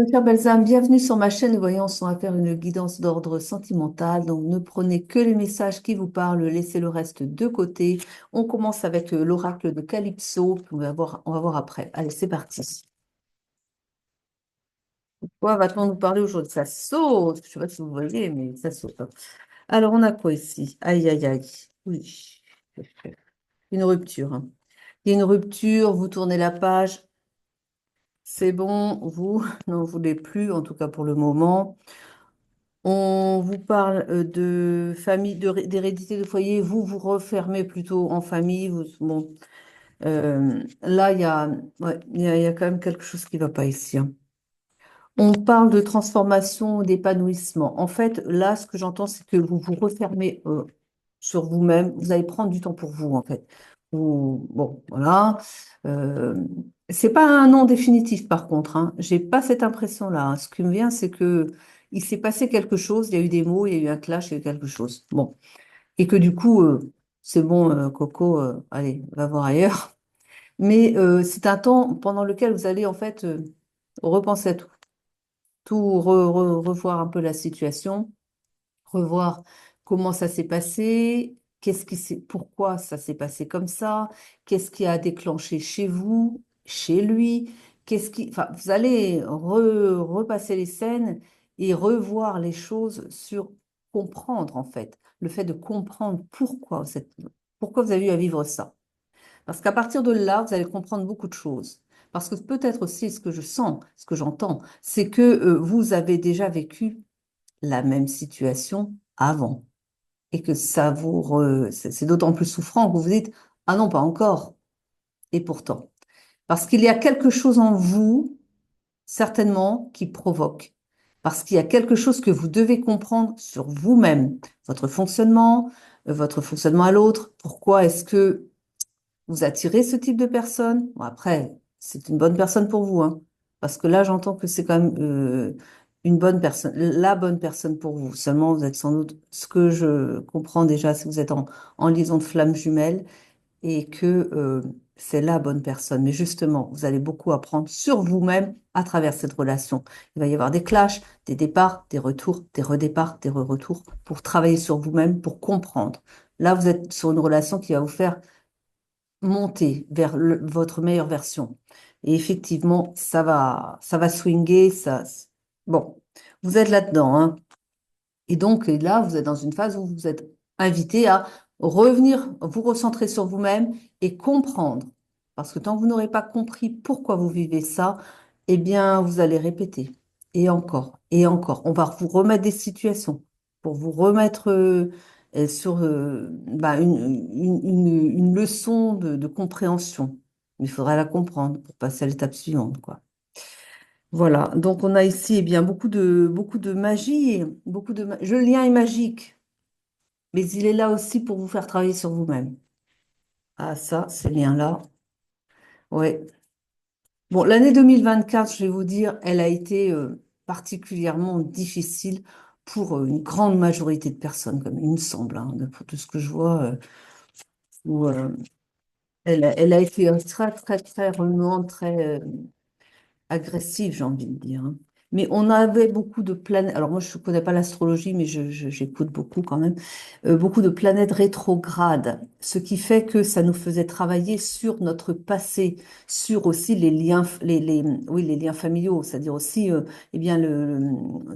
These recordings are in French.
Chère Balsam, bienvenue sur ma chaîne de voyance. On va faire une guidance d'ordre sentimental. Donc, ne prenez que les messages qui vous parlent, laissez le reste de côté. On commence avec l'oracle de Calypso, puis on va voir après. Allez, c'est parti. Quoi va-t-on nous parler aujourd'hui? Ça saute. Je ne sais pas si vous voyez, mais ça saute, hein. Alors, on a quoi ici? Aïe, aïe, aïe. Oui, une rupture, hein. Il y a une rupture, vous tournez la page. C'est bon, vous n'en voulez plus, en tout cas pour le moment. On vous parle de famille, d'hérédité de foyer. Vous vous refermez plutôt en famille. Bon, là, ouais, il y a quand même quelque chose qui ne va pas ici, hein. On parle de transformation, d'épanouissement. En fait, là, ce que j'entends, c'est que vous vous refermez sur vous-même. Vous allez prendre du temps pour vous, en fait. Bon, voilà. Euh, c'est pas un non définitif, par contre, hein. J'ai pas cette impression-là, hein. Ce qui me vient, c'est que il s'est passé quelque chose. Il y a eu des mots, il y a eu un clash, il y a eu quelque chose. Bon, et que du coup, c'est bon, Coco. Allez, va voir ailleurs. Mais c'est un temps pendant lequel vous allez en fait repenser à tout, revoir un peu la situation, revoir comment ça s'est passé, pourquoi ça s'est passé comme ça, qu'est-ce qui a déclenché chez vous, chez lui, enfin, vous allez repasser les scènes et revoir les choses sur comprendre en fait, le fait de comprendre pourquoi vous avez eu à vivre ça. Parce qu'à partir de là, vous allez comprendre beaucoup de choses. Parce que peut-être aussi ce que je sens, ce que j'entends, c'est que vous avez déjà vécu la même situation avant et que c'est d'autant plus souffrant que vous vous dites, ah non, pas encore. Et pourtant, parce qu'il y a quelque chose en vous, certainement, qui provoque. Parce qu'il y a quelque chose que vous devez comprendre sur vous-même, votre fonctionnement à l'autre. Pourquoi est-ce que vous attirez ce type de personne? Bon, après, c'est une bonne personne pour vous, hein, parce que là, j'entends que c'est quand même une bonne personne, la bonne personne pour vous. Seulement, vous êtes sans doute, ce que je comprends déjà, c'est que vous êtes en liaison de flammes jumelles et que c'est la bonne personne. Mais justement, vous allez beaucoup apprendre sur vous-même à travers cette relation. Il va y avoir des clashs, des départs, des retours, des redéparts, des re-retours pour travailler sur vous-même, pour comprendre. Là, vous êtes sur une relation qui va vous faire monter vers votre meilleure version. Et effectivement, ça va swinger, bon, vous êtes là-dedans, hein. Et donc, et là, vous êtes dans une phase où vous êtes invité à revenir, vous recentrer sur vous-même et comprendre. Parce que tant que vous n'aurez pas compris pourquoi vous vivez ça, eh bien, vous allez répéter. Et encore, et encore. On va vous remettre des situations pour vous remettre sur bah, une leçon de compréhension. Mais il faudra la comprendre pour passer à l'étape suivante, quoi. Voilà, donc on a ici eh bien, beaucoup de magie, le lien est magique, mais il est là aussi pour vous faire travailler sur vous-même. Ah ça, ces liens-là, ouais. Bon, l'année 2024, je vais vous dire, elle a été particulièrement difficile pour une grande majorité de personnes, comme il me semble, hein, pour tout ce que je vois, où, elle a été très, très, très remuante, très, agressive, j'ai envie de dire, hein. Mais on avait beaucoup de planètes. Alors moi, je ne connais pas l'astrologie, mais j'écoute beaucoup quand même. Beaucoup de planètes rétrogrades, ce qui fait que ça nous faisait travailler sur notre passé, sur aussi les liens, oui, les liens familiaux, c'est-à-dire aussi, eh bien,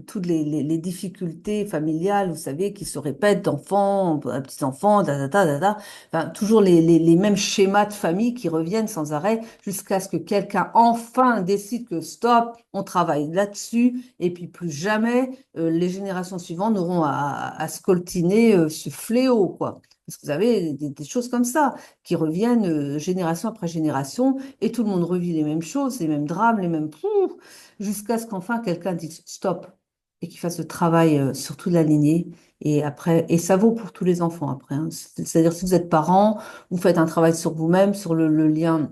toutes les difficultés familiales, vous savez, qui se répètent d'enfant à petit-enfant, da, da, da, da, da. Enfin, toujours les mêmes schémas de famille qui reviennent sans arrêt jusqu'à ce que quelqu'un enfin décide que stop, on travaille là-dessus et puis plus jamais les générations suivantes n'auront à scoltiner ce fléau, quoi. Parce que vous avez des choses comme ça qui reviennent génération après génération et tout le monde revit les mêmes choses, les mêmes drames, les mêmes pouf, jusqu'à ce qu'enfin quelqu'un dise stop et qu'il fasse le travail sur toute la lignée. Et après, et ça vaut pour tous les enfants après, hein. C'est-à-dire si vous êtes parent, vous faites un travail sur vous-même, sur le lien,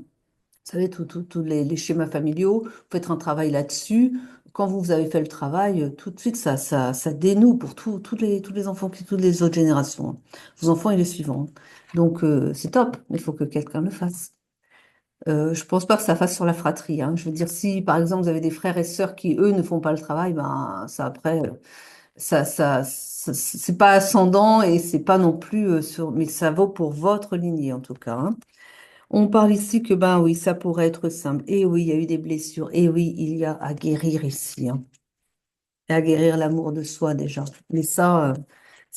vous savez, tous les schémas familiaux, vous faites un travail là-dessus. Quand vous avez fait le travail, tout de suite, ça dénoue pour tous les enfants, toutes les autres générations, hein. Vos enfants et les suivants. Donc, c'est top, mais il faut que quelqu'un le fasse. Je pense pas que ça fasse sur la fratrie, hein. Je veux dire, si par exemple vous avez des frères et sœurs qui, eux, ne font pas le travail, ben ça après, c'est pas ascendant et c'est pas non plus mais ça vaut pour votre lignée en tout cas, hein. On parle ici que ben oui, ça pourrait être simple. Et oui, il y a eu des blessures. Et oui, il y a à guérir ici, hein. Et à guérir l'amour de soi déjà. Mais ça,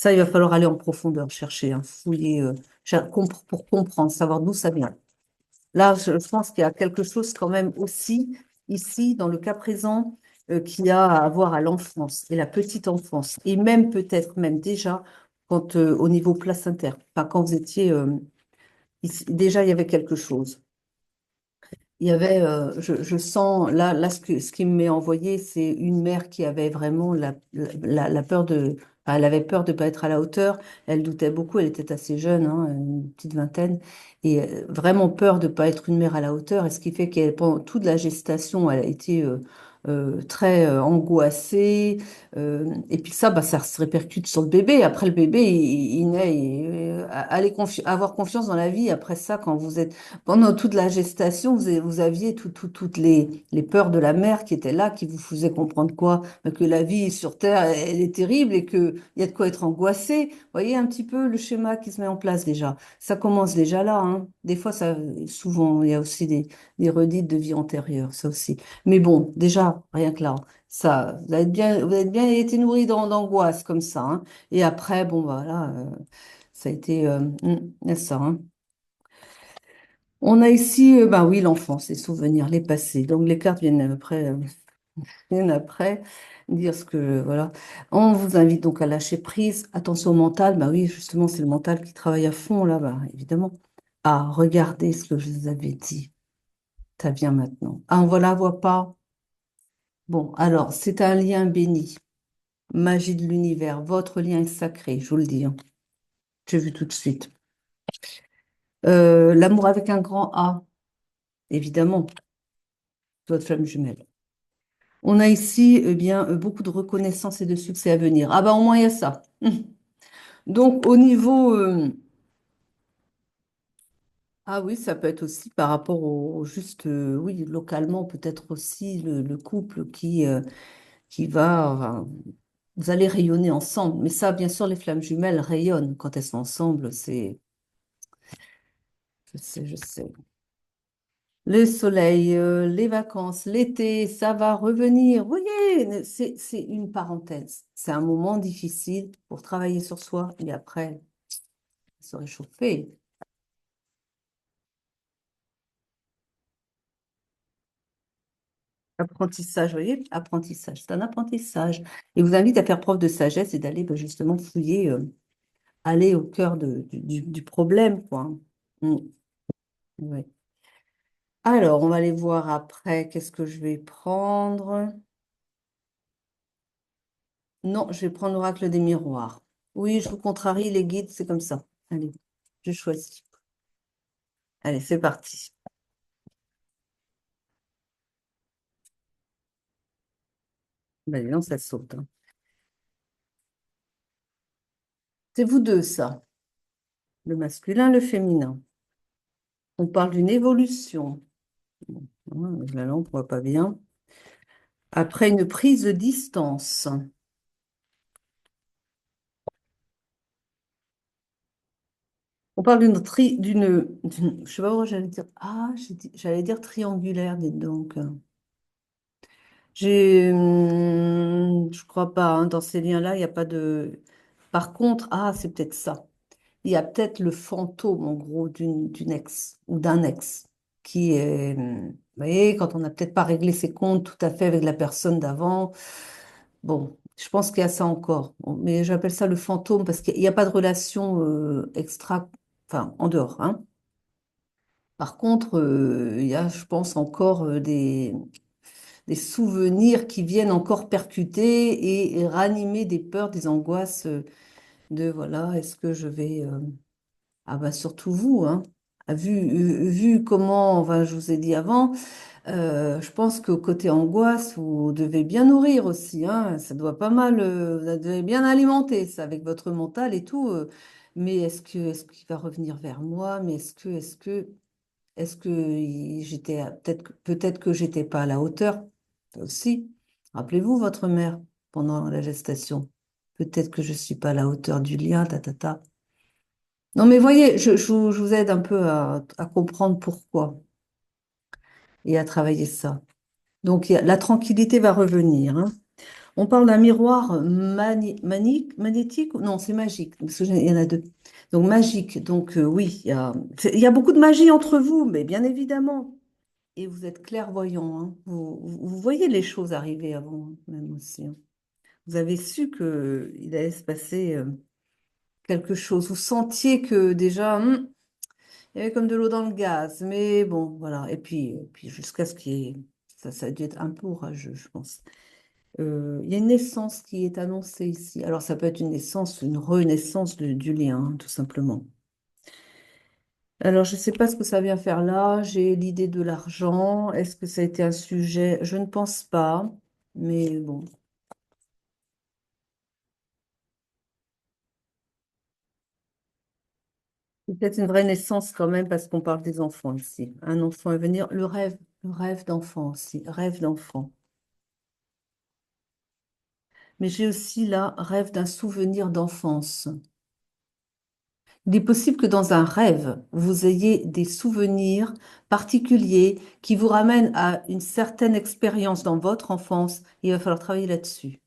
il va falloir aller en profondeur, chercher, hein, fouiller, pour comprendre, savoir d'où ça vient. Là, je pense qu'il y a quelque chose quand même aussi, ici, dans le cas présent, qui a à voir à l'enfance et la petite enfance. Et même peut-être, même déjà, quand, au niveau placentaire, enfin, quand vous étiez, déjà, il y avait quelque chose. Il y avait, je sens, là ce qui m'est envoyé, c'est une mère qui avait vraiment la peur enfin, elle avait peur de ne pas être à la hauteur. Elle doutait beaucoup, elle était assez jeune, hein, une petite vingtaine, et vraiment peur de ne pas être une mère à la hauteur. Et ce qui fait qu'elle, pendant toute la gestation, elle a été très angoissée. Et puis ça, bah, ça se répercute sur le bébé. Après, le bébé, il naît. Avoir confiance dans la vie. Après ça, quand vous êtes pendant toute la gestation, vous aviez toutes les peurs de la mère qui étaient là, qui vous faisaient comprendre quoi? Que la vie sur Terre, elle est terrible et qu'il y a de quoi être angoissé. Vous voyez un petit peu le schéma qui se met en place déjà. Ça commence déjà là, hein. Des fois, souvent, il y a aussi des redites de vie antérieure, ça aussi. Mais bon, déjà, rien que là, ça, vous avez bien été nourri d'angoisse comme ça, hein. Et après, bon, voilà, ça a été, il y a ça, hein. On a ici, ben oui, l'enfance, les souvenirs, les passés. Donc les cartes viennent après dire ce que, voilà. On vous invite donc à lâcher prise. Attention au mental, bah oui, justement, c'est le mental qui travaille à fond là, bah, évidemment. Ah, regardez ce que je vous avais dit. Ça vient maintenant. Ah, on ne la voit pas. Bon, alors, c'est un lien béni. Magie de l'univers. Votre lien est sacré, je vous le dis, hein. J'ai vu tout de suite. L'amour avec un grand A, évidemment, votre flamme jumelle. On a ici eh bien, beaucoup de reconnaissance et de succès à venir. Ah bah au moins il y a ça. Donc au niveau... ah oui, ça peut être aussi par rapport juste, oui, localement, peut-être aussi le couple qui va... enfin, vous allez rayonner ensemble. Mais ça, bien sûr, les flammes jumelles rayonnent quand elles sont ensemble. Je sais, je sais. Le soleil, les vacances, l'été, ça va revenir. Vous voyez, c'est une parenthèse. C'est un moment difficile pour travailler sur soi et après se réchauffer. Apprentissage, vous voyez, apprentissage, c'est un apprentissage. Et vous invite à faire preuve de sagesse et d'aller ben, justement fouiller, aller au cœur du problème, quoi. Mm, ouais. Alors, on va aller voir après, qu'est-ce que je vais prendre? Non, je vais prendre l'oracle des miroirs. Oui, je vous contrarie, les guides, c'est comme ça. Allez, je choisis. Allez, c'est parti. Ben, dis donc, ça saute, hein. C'est vous deux, ça. Le masculin, le féminin. On parle d'une évolution. Bon, hein, la lampe, on voit pas bien. Après une prise de distance. On parle je sais pas pourquoi j'allais dire, j'allais dire triangulaire, dites donc. Je crois pas, hein, dans ces liens-là, il n'y a pas de. Par contre, c'est peut-être ça. Il y a peut-être le fantôme, en gros, d'une ex ou d'un ex qui est. Vous voyez, quand on n'a peut-être pas réglé ses comptes tout à fait avec la personne d'avant. Bon, je pense qu'il y a ça encore. Bon, mais j'appelle ça le fantôme parce qu'il n'y a pas de relation extra, enfin, en dehors, hein. Par contre, il y a, je pense, encore des souvenirs qui viennent encore percuter et ranimer des peurs, des angoisses de voilà, est-ce que je vais. Ah bah surtout vous, hein. Vu comment, enfin, je vous ai dit avant, je pense qu'au côté angoisse, vous devez bien nourrir aussi, hein. Ça doit pas mal, vous devez bien alimenter ça avec votre mental et tout. Mais est-ce qu'il va revenir vers moi? Mais est-ce que Est-ce que j'étais peut-être que j'étais pas à la hauteur aussi. Rappelez-vous votre mère pendant la gestation. Peut-être que je suis pas à la hauteur du lien, ta, ta, ta. Non, mais voyez, je vous aide un peu à comprendre pourquoi et à travailler ça. Donc, la tranquillité va revenir, hein. On parle d'un miroir magnétique? Non, c'est magique, parce qu'il y en a deux. Donc, magique. Donc, oui, il y a beaucoup de magie entre vous, mais bien évidemment. Et vous êtes clairvoyant, hein. Vous voyez les choses arriver avant, hein, même aussi, hein. Vous avez su qu'il allait se passer quelque chose. Vous sentiez que déjà, il y avait comme de l'eau dans le gaz. Mais bon, voilà. Et puis jusqu'à ce qu'il y ait... Ça a dû être un peu orageux, je pense. Il y a une naissance qui est annoncée ici. Alors, ça peut être une naissance, une renaissance du lien, hein, tout simplement. Alors, je ne sais pas ce que ça vient faire là. J'ai l'idée de l'argent. Est-ce que ça a été un sujet? Je ne pense pas. Mais bon, c'est peut-être une vraie naissance quand même parce qu'on parle des enfants ici. Un enfant à venir. Le rêve d'enfant aussi. Rêve d'enfant. Mais j'ai aussi là, rêve d'un souvenir d'enfance. Il est possible que dans un rêve, vous ayez des souvenirs particuliers qui vous ramènent à une certaine expérience dans votre enfance. Il va falloir travailler là-dessus.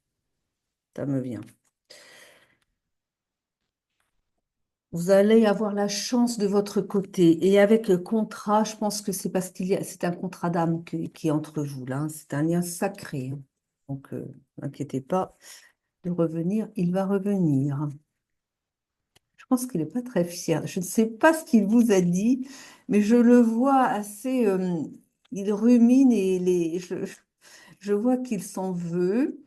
Ça me vient. Vous allez avoir la chance de votre côté. Et avec le contrat, je pense que c'est parce c'est un contrat d'âme qui est entre vous là, hein. C'est un lien sacré, hein. Donc, n'inquiétez pas de revenir. Il va revenir. Je pense qu'il n'est pas très fier. Je ne sais pas ce qu'il vous a dit, mais je le vois assez. Il rumine et je vois qu'il s'en veut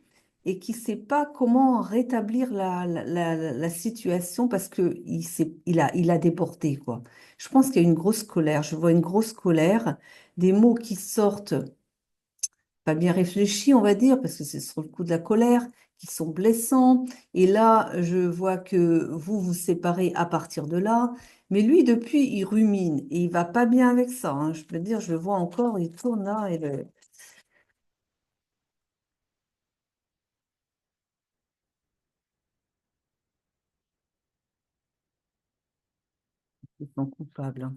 et qu'il ne sait pas comment rétablir la situation parce qu'il a débordé, quoi. Je pense qu'il y a une grosse colère. Je vois une grosse colère, des mots qui sortent pas bien réfléchis, on va dire, parce que c'est sur le coup de la colère, qui sont blessants. Et là, je vois que vous vous séparez à partir de là. Mais lui, depuis, il rumine et il va pas bien avec ça, hein. Je peux dire, je le vois encore, il tourne là et ils sont coupables, hein.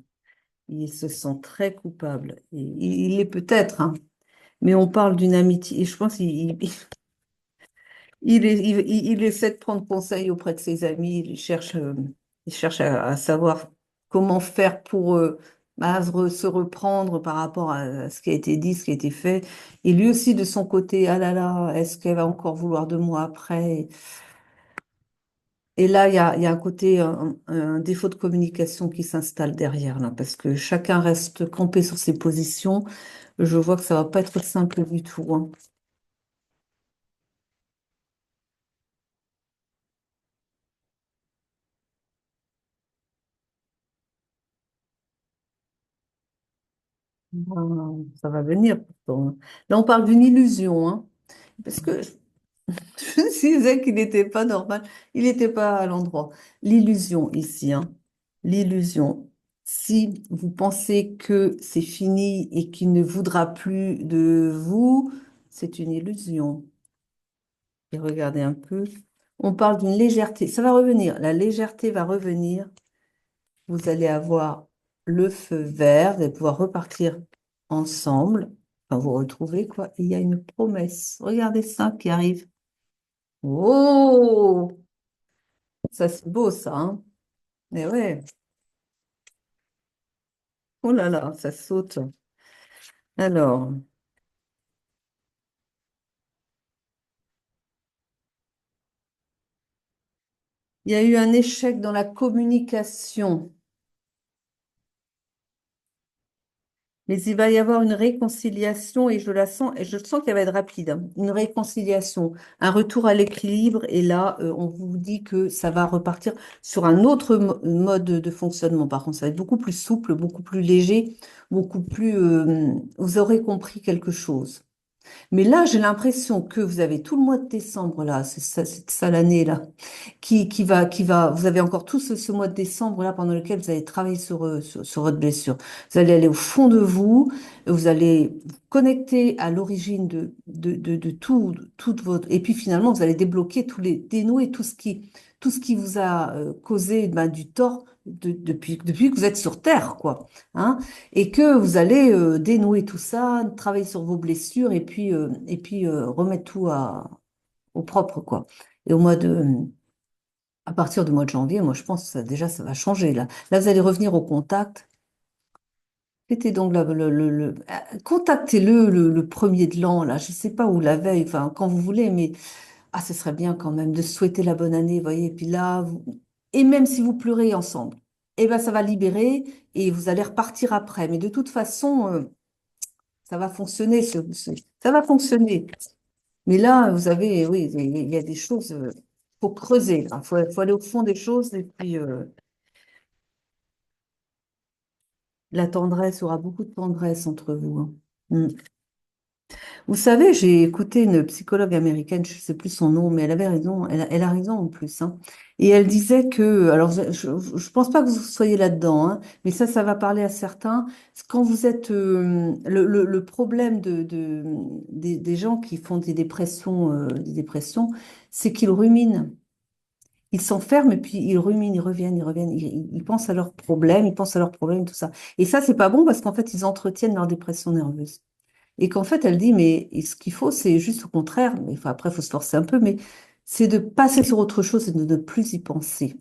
Il se sent très coupable. Et il l'est peut-être, hein. Mais on parle d'une amitié. Et je pense il essaie de prendre conseil auprès de ses amis, il cherche à savoir comment faire pour se reprendre par rapport à ce qui a été dit, ce qui a été fait. Et lui aussi, de son côté, ah là là, est-ce qu'elle va encore vouloir de moi après? Et là, il y a un côté, un défaut de communication qui s'installe derrière, là, parce que chacun reste campé sur ses positions. Je vois que ça va pas être simple du tout, hein. Ah, ça va venir pourtant, hein. Là, on parle d'une illusion, hein. Parce que je disais qu'il n'était pas normal, il n'était pas à l'endroit. L'illusion ici, hein. L'illusion. Si vous pensez que c'est fini et qu'il ne voudra plus de vous, c'est une illusion. Et regardez un peu. On parle d'une légèreté. Ça va revenir. La légèreté va revenir. Vous allez avoir le feu vert. Vous allez pouvoir repartir ensemble. Enfin, vous retrouver, quoi. Et il y a une promesse. Regardez ça qui arrive. Oh! Ça, c'est beau, ça, hein? Mais ouais. Oh là là, ça saute. Alors, il y a eu un échec dans la communication. Mais il va y avoir une réconciliation et je la sens, et je sens qu'elle va être rapide, hein. Une réconciliation, un retour à l'équilibre. Et là, on vous dit que ça va repartir sur un autre mode de fonctionnement. Par contre, ça va être beaucoup plus souple, beaucoup plus léger, beaucoup plus. Vous aurez compris quelque chose. Mais là, j'ai l'impression que vous avez tout le mois de décembre, là, c'est ça l'année, là, vous avez encore tout ce mois de décembre, là, pendant lequel vous allez travailler sur votre blessure. Vous allez aller au fond de vous, vous allez vous connecter à l'origine de tout, toute votre, et puis finalement, vous allez débloquer dénouer tout ce qui vous a causé ben, du tort depuis que vous êtes sur Terre, quoi. Hein, et que vous allez dénouer tout ça, travailler sur vos blessures et puis remettre au propre, quoi. Et à partir du mois de janvier, moi, je pense que ça, déjà, ça va changer, là. Là, vous allez revenir au contact. Mettez donc contactez-le le premier de l'an, là. Je sais pas, ou la veille, enfin, quand vous voulez, mais ah, ce serait bien quand même de souhaiter la bonne année, vous voyez. Et puis là, et même si vous pleurez ensemble, eh ben, ça va libérer et vous allez repartir après. Mais de toute façon, ça va fonctionner, ça va fonctionner. Mais là, vous avez, oui, il y a des choses, faut creuser, il faut aller au fond des choses et puis la tendresse, il y aura beaucoup de tendresse entre vous. Hein. Mm. Vous savez, j'ai écouté une psychologue américaine, je ne sais plus son nom, mais elle avait raison, elle a raison en plus. Hein. Et elle disait que, alors je ne pense pas que vous soyez là-dedans, hein, mais ça va parler à certains. Quand vous êtes, le problème des gens qui font des dépressions, c'est qu'ils ruminent. Ils s'enferment et puis ils ruminent, ils reviennent, ils pensent à leurs problèmes, ils pensent à leurs problèmes, tout ça. Et ça, c'est pas bon parce qu'en fait, ils entretiennent leur dépression nerveuse. Et qu'en fait, elle dit, mais ce qu'il faut, c'est juste au contraire, mais enfin, après, il faut se forcer un peu, mais c'est de passer sur autre chose et de ne plus y penser.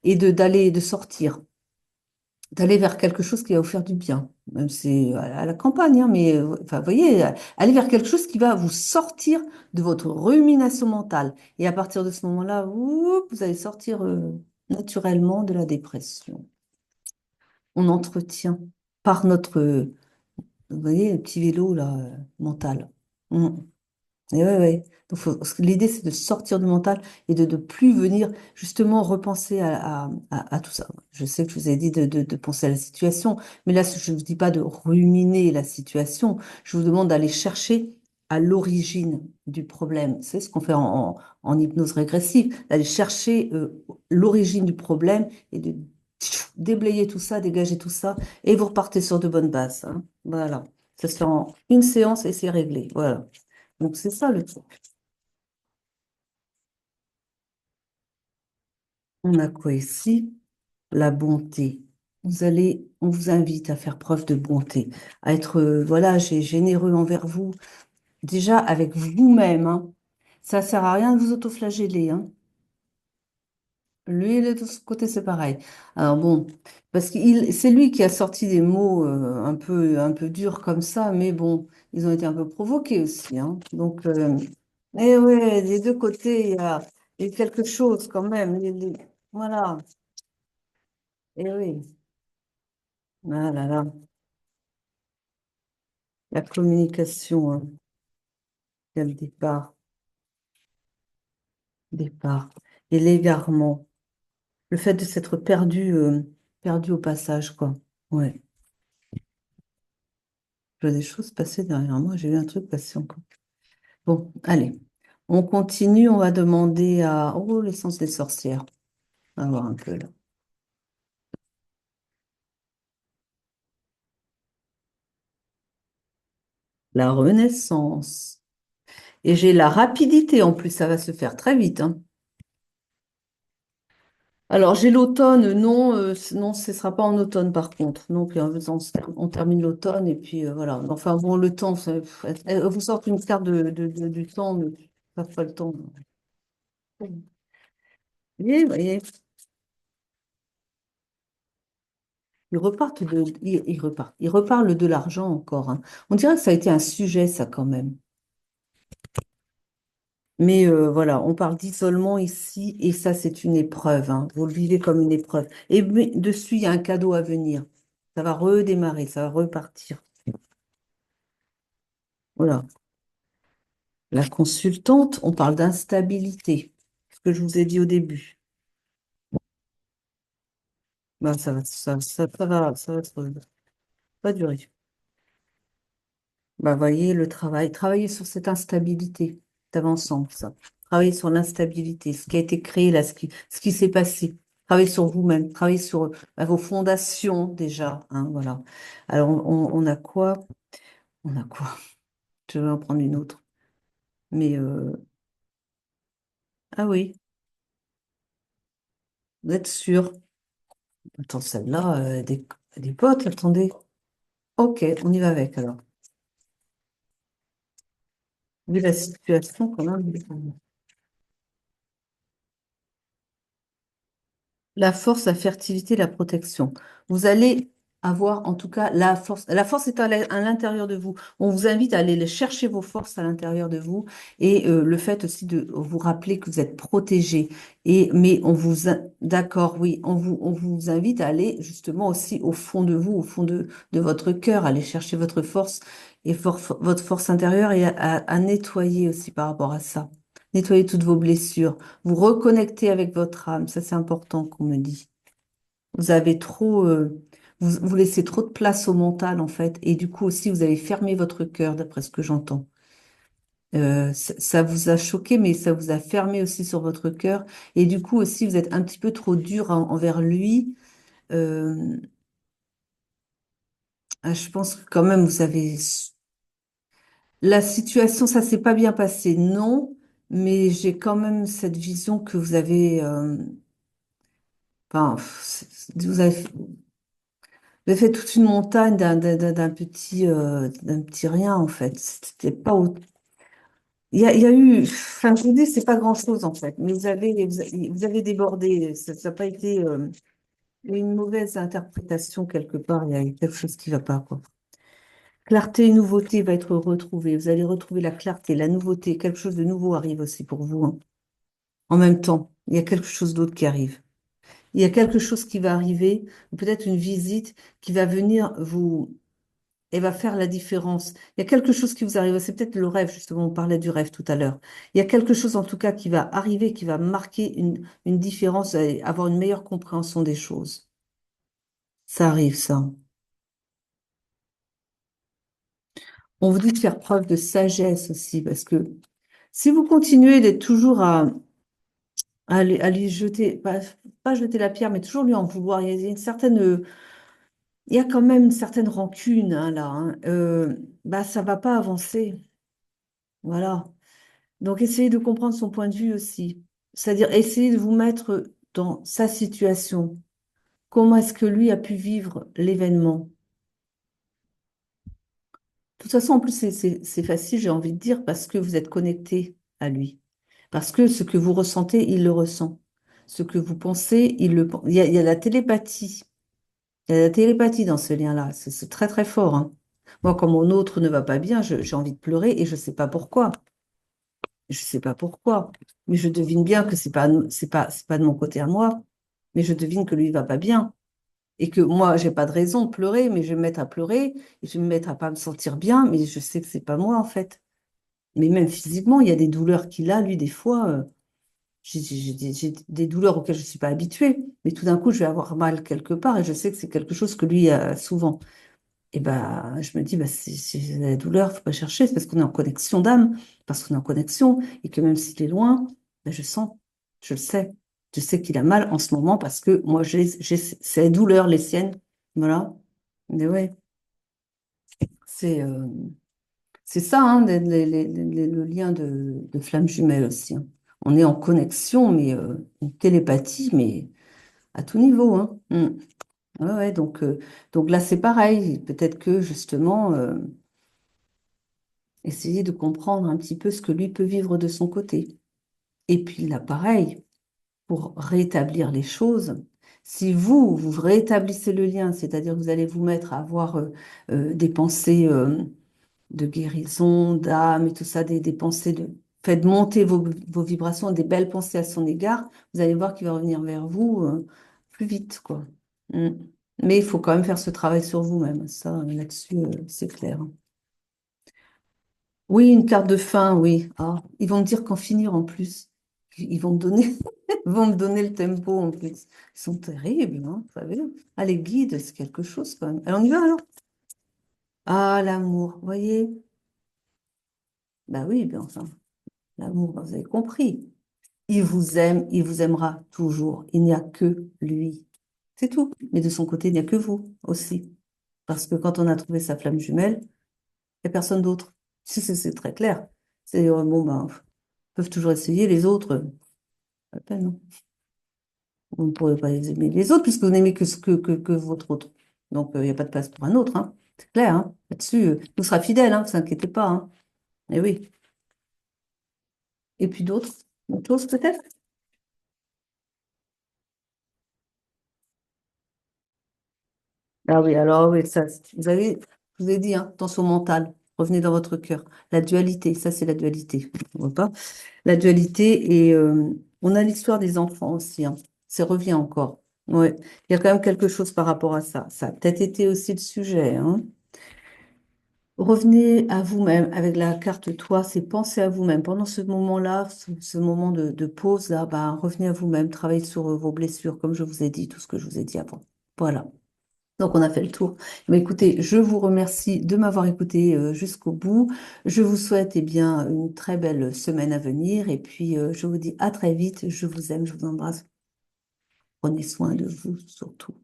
Et de sortir, d'aller vers quelque chose qui va vous faire du bien. Même si c'est à la campagne, hein, mais enfin, vous voyez, aller vers quelque chose qui va vous sortir de votre rumination mentale. Et à partir de ce moment-là, vous allez sortir naturellement de la dépression. On entretient par vous voyez, le petit vélo là, mental. Mm. Et ouais, ouais. Donc, l'idée, c'est de sortir du mental et de ne plus venir justement repenser à tout ça. Je sais que je vous ai dit de penser à la situation, mais là, je ne vous dis pas de ruminer la situation. Je vous demande d'aller chercher à l'origine du problème. C'est ce qu'on fait en hypnose régressive, d'aller chercher l'origine du problème et de déblayer tout ça, dégager tout ça, et vous repartez sur de bonnes bases. Hein. Voilà. Ça se fait en une séance et c'est réglé. Voilà. Donc c'est ça le truc. On a quoi ici? La bonté. On vous invite à faire preuve de bonté, à être, voilà, généreux envers vous, déjà avec vous-même. Hein. Ça sert à rien de vous autoflageller. Hein. Lui, de ce côté, c'est pareil. Alors bon, parce c'est lui qui a sorti des mots un peu durs comme ça, mais bon, ils ont été un peu provoqués aussi. Hein. Donc, et ouais, des deux côtés, il y a quelque chose quand même. Voilà. Et oui. Ah là là. La communication, hein, quel départ. Et l'égarement. Le fait de s'être perdu au passage, quoi. Ouais. Je vois des choses passer derrière moi. J'ai vu un truc passer encore. Bon, allez. On continue. On va demander à... Oh, l'essence des sorcières. On va voir un peu là. La Renaissance. Et j'ai la rapidité en plus. Ça va se faire très vite, hein. Alors, j'ai l'automne, non, non, ce ne sera pas en automne par contre. Donc, on termine l'automne et puis voilà. Enfin, bon, le temps, elle vous sort une carte du temps, mais pas le temps. Vous voyez, ils reparlent de l'argent encore. Hein. On dirait que ça a été un sujet, ça quand même. Mais voilà, on parle d'isolement ici et ça, c'est une épreuve. Hein. Vous le vivez comme une épreuve. Et mais dessus, il y a un cadeau à venir. Ça va redémarrer, ça va repartir. Voilà. La consultante, on parle d'instabilité, ce que je vous ai dit au début. Ben, ça va, ça va durer. Bah, voyez le travail. Travaillez sur cette instabilité. D'avançant, ça. Travaillez sur l'instabilité, ce qui a été créé là, ce qui s'est passé. Travaillez sur vous-même. Travaillez sur vos fondations déjà, hein, voilà. Alors, on a quoi? On a quoi? Je vais en prendre une autre. Mais, ah oui, vous êtes sûr? Attends, celle-là, des potes, attendez. Ok, on y va avec alors. Vu la situation, quand même. La force, la fertilité, la protection. Vous allez avoir en tout cas la force. La force est à l'intérieur de vous. On vous invite à aller chercher vos forces à l'intérieur de vous et le fait aussi de vous rappeler que vous êtes protégé. Et mais d'accord, oui, on vous invite à aller justement aussi au fond de vous, au fond de votre cœur, aller chercher votre force et votre force intérieure et à nettoyer aussi par rapport à ça. Nettoyer toutes vos blessures, vous reconnecter avec votre âme, ça c'est important qu'on me dit. Vous avez trop, vous laissez trop de place au mental en fait, et du coup aussi vous avez fermé votre cœur, d'après ce que j'entends. Ça vous a choqué, mais ça vous a fermé aussi sur votre cœur, et du coup aussi vous êtes un petit peu trop dur envers lui. Euh, je pense que quand même vous avez la situation, ça s'est pas bien passé, non, mais j'ai quand même cette vision que vous avez. Enfin, vous avez fait toute une montagne d'un petit rien, en fait. C'était pas il y a eu, enfin, je vous dis, c'est pas grand-chose, en fait. Mais vous avez débordé. Ça n'a pas été une mauvaise interprétation quelque part. Il y a eu quelque chose qui va pas, quoi. Clarté et nouveauté va être retrouvée. Vous allez retrouver la clarté, la nouveauté. Quelque chose de nouveau arrive aussi pour vous, hein. En même temps, il y a quelque chose d'autre qui arrive. Il y a quelque chose qui va arriver, peut-être une visite qui va venir vous et va faire la différence. Il y a quelque chose qui vous arrive, c'est peut-être le rêve, justement, on parlait du rêve tout à l'heure. Il y a quelque chose en tout cas qui va arriver, qui va marquer une différence et avoir une meilleure compréhension des choses. Ça arrive, ça. On vous dit de faire preuve de sagesse aussi, parce que si vous continuez d'être toujours à lui jeter, pas jeter la pierre, mais toujours lui en vouloir, il y a une certaine, il y a quand même une certaine rancune hein, là, hein. Bah, ça va pas avancer. Voilà. Donc, essayez de comprendre son point de vue aussi. C'est-à-dire, essayez de vous mettre dans sa situation. Comment est-ce que lui a pu vivre l'événement? De toute façon, en plus, c'est facile, j'ai envie de dire, parce que vous êtes connecté à lui. Parce que ce que vous ressentez, il le ressent. Ce que vous pensez, il le pense. Il y a la télépathie. Il y a la télépathie dans ce lien-là. C'est très, très fort, hein. Moi, quand mon autre ne va pas bien, j'ai envie de pleurer et je ne sais pas pourquoi. Je sais pas pourquoi, mais je devine bien que c'est pas de mon côté à moi, mais je devine que lui il va pas bien et que moi j'ai pas de raison de pleurer, mais je vais me mettre à pleurer et je vais me mettre à pas me sentir bien, mais je sais que c'est pas moi en fait. Mais même physiquement, il y a des douleurs qu'il a lui des fois. J'ai des douleurs auxquelles je suis pas habituée, mais tout d'un coup je vais avoir mal quelque part et je sais que c'est quelque chose que lui a souvent. Et ben, je me dis, bah, si la douleur, faut pas chercher, c'est parce qu'on est en connexion d'âme, parce qu'on est en connexion, et que même s'il est loin, ben, je sens, je le sais. Je sais qu'il a mal en ce moment parce que moi, j'ai ces douleurs, les siennes. Voilà. Mais ouais, c'est c'est ça, hein, le lien de flamme jumelle aussi, hein. On est en connexion, mais une télépathie, mais à tout niveau, hein. Mm. Ouais, ouais, donc là, c'est pareil. Peut-être que justement, essayer de comprendre un petit peu ce que lui peut vivre de son côté. Et puis là, pareil, pour rétablir les choses, si vous rétablissez le lien, c'est-à-dire que vous allez vous mettre à avoir des pensées de guérison, d'âme et tout ça, des pensées de... Faites monter vos vibrations, des belles pensées à son égard, vous allez voir qu'il va revenir vers vous plus vite, quoi. Mm. Mais il faut quand même faire ce travail sur vous-même. Ça, là-dessus, c'est clair. Oui, une carte de fin, oui. Ah, ils vont me dire qu'en finir en plus. Ils vont me donner, ils vont me donner le tempo en plus. Ils sont terribles, hein, vous savez. Ah, les guides, c'est quelque chose quand même. Alors, on y va alors? Ah, l'amour, vous voyez? Bah oui, bien enfin, l'amour, vous avez compris. Il vous aime, il vous aimera toujours. Il n'y a que lui. C'est tout. Mais de son côté, il n'y a que vous aussi. Parce que quand on a trouvé sa flamme jumelle, il n'y a personne d'autre. C'est très clair. C'est bon, ben, ils peuvent toujours essayer. Les autres, pas la peine, non. Vous ne pourrez pas les aimer les autres puisque vous n'aimez que votre autre. Donc, il n'y a pas de place pour un autre, hein. C'est clair, hein. Là-dessus, il nous sera fidèle, hein, ne vous inquiétez pas, hein. Eh oui. Et puis d'autres choses peut-être? Ah oui, alors oui, ça, je vous ai dit, hein, tension mentale, revenez dans votre cœur. La dualité, ça c'est la dualité, on voit pas? La dualité et on a l'histoire des enfants aussi, hein. Ça revient encore. Ouais, il y a quand même quelque chose par rapport à ça. Ça a peut-être été aussi le sujet, hein. Revenez à vous-même avec la carte toi, c'est penser à vous-même. Pendant ce moment-là, ce moment de pause là, bah, revenez à vous-même, travaillez sur vos blessures, comme je vous ai dit, tout ce que je vous ai dit avant. Voilà. Donc, on a fait le tour. Mais écoutez, je vous remercie de m'avoir écouté jusqu'au bout. Je vous souhaite eh bien, une très belle semaine à venir. Et puis, je vous dis à très vite. Je vous aime, je vous embrasse. Prenez soin de vous surtout.